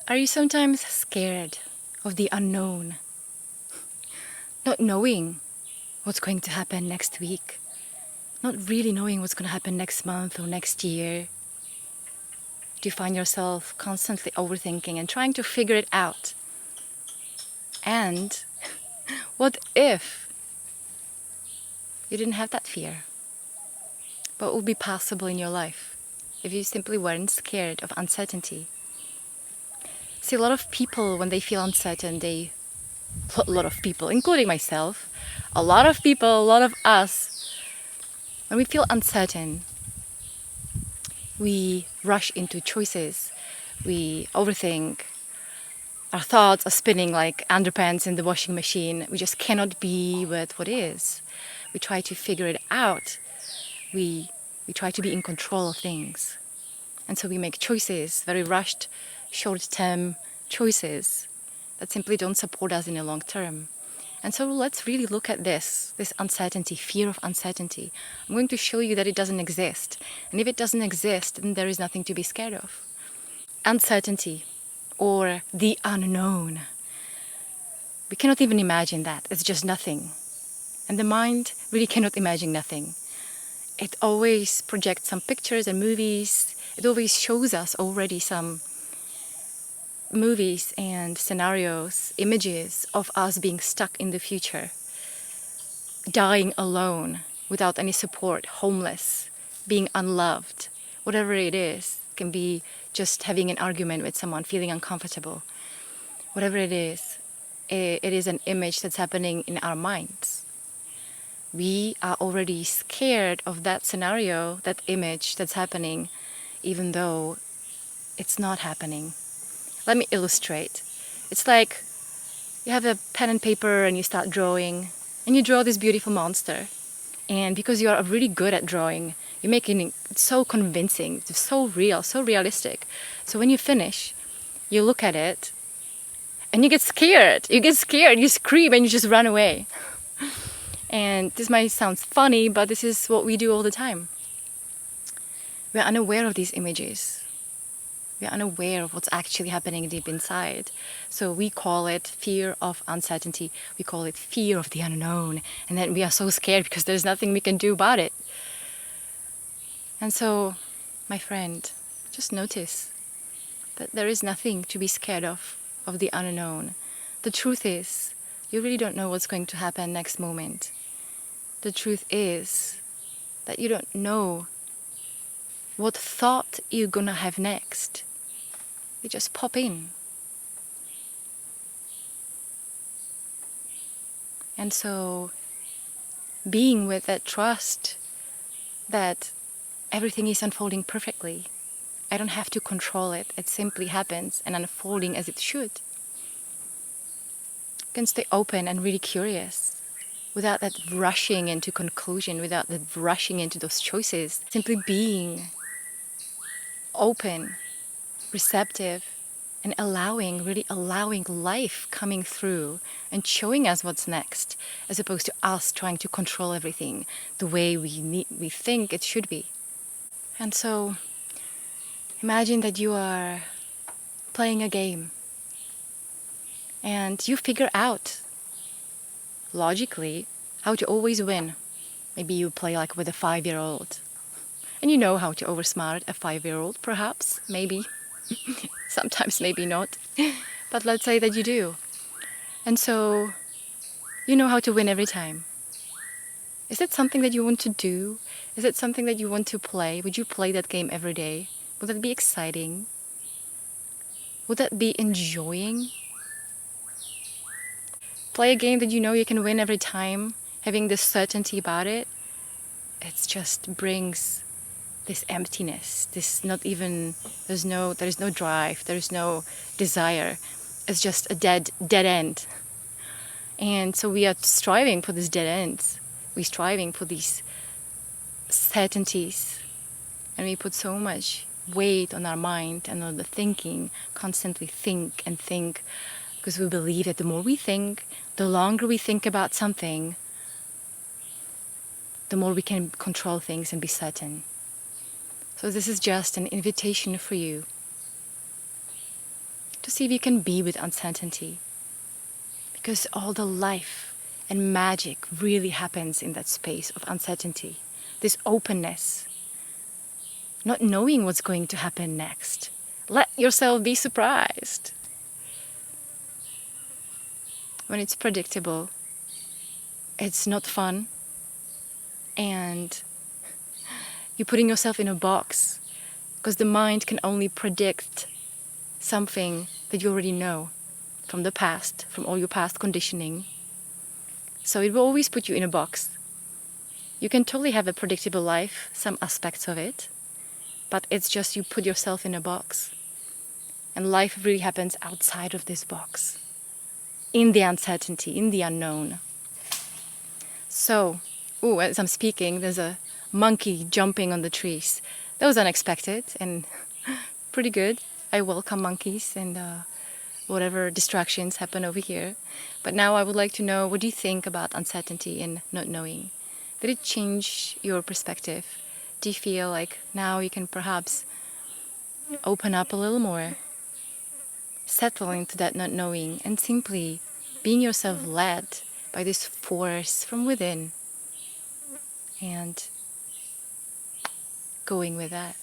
Are you sometimes scared of the unknown? Not knowing what's going to happen next week, not really knowing what's going to happen next month or next year. Do you find yourself constantly overthinking and trying to figure it out? And what if you didn't have that fear? What would be possible in your life if you simply weren't scared of uncertainty? See, a lot of people, when they feel uncertain, a lot of people, including myself, a lot of people, a lot of us, when we feel uncertain, we rush into choices, we overthink, our thoughts are spinning like underpants in the washing machine. We just cannot be with what is. We try to figure it out. We try to be in control of things. And so we make choices, very rushed, short-term choices that simply don't support us in the long term. And so let's really look at this uncertainty, fear of uncertainty. I'm going to show you that it doesn't exist. And if it doesn't exist, then there is nothing to be scared of. Uncertainty, or the unknown. We cannot even imagine that. It's just nothing. And the mind really cannot imagine nothing. It always projects some pictures and movies. It always shows us already some movies and scenarios, images of us being stuck in the future, dying alone, without any support, homeless, being unloved, whatever it is. It can be just having an argument with someone, feeling uncomfortable. Whatever it is an image that's happening in our minds. We are already scared of that scenario, that image that's happening, even though it's not happening. Let me illustrate. It's like you have a pen and paper and you start drawing, and you draw this beautiful monster. And because you are really good at drawing, you're making it so convincing, it's so real, so realistic. So when you finish, you look at it, and you get scared. You scream, and you just run away. And this might sound funny, but this is what we do all the time. We're unaware of these images. We're unaware of what's actually happening deep inside. So we call it fear of uncertainty. We call it fear of the unknown. And then we are so scared because there's nothing we can do about it. And so, my friend, just notice that there is nothing to be scared of the unknown. The truth is, you really don't know what's going to happen next moment. The truth is that you don't know what thought you're gonna have next. They just pop in. And so, being with that trust that everything is unfolding perfectly, I don't have to control it. It simply happens and unfolding as it should. You can stay open and really curious without that rushing into conclusion, without that rushing into those choices. Simply being open, receptive, and really allowing life coming through and showing us what's next, as opposed to us trying to control everything the way we think it should be. And so, imagine that you are playing a game and you figure out logically how to always win. Maybe you play like with a 5-year-old and you know how to oversmart a 5-year-old, perhaps, maybe. Sometimes maybe not. But let's say that you do. And so you know how to win every time. Is it something that you want to do? Is it something that you want to play? Would you play that game every day? Would that be exciting? Would that be enjoying? Play a game that you know you can win every time, having this certainty about it. It just brings this emptiness, there is no drive, there is no desire. It's just a dead end. And so we are striving for these dead ends. We're striving for these certainties. And we put so much weight on our mind and on the thinking, constantly think and think, because we believe that the more we think, the longer we think about something, the more we can control things and be certain. So this is just an invitation for you to see if you can be with uncertainty. Because all the life and magic really happens in that space of uncertainty, this openness, not knowing what's going to happen next. Let yourself be surprised. When it's predictable, it's not fun, and you're putting yourself in a box because the mind can only predict something that you already know from the past, from all your past conditioning. So it will always put you in a box. You can totally have a predictable life, some aspects of it, but it's just you put yourself in a box. And life really happens outside of this box, in the uncertainty, in the unknown. So, as I'm speaking, there's a monkey jumping on the trees. That was unexpected and pretty good. I welcome monkeys and whatever distractions happen over here. But now I would like to know, what do you think about uncertainty and not knowing? Did it change your perspective? Do you feel like now you can perhaps open up a little more, settle into that not knowing, and simply being yourself led by this force from within and going with that?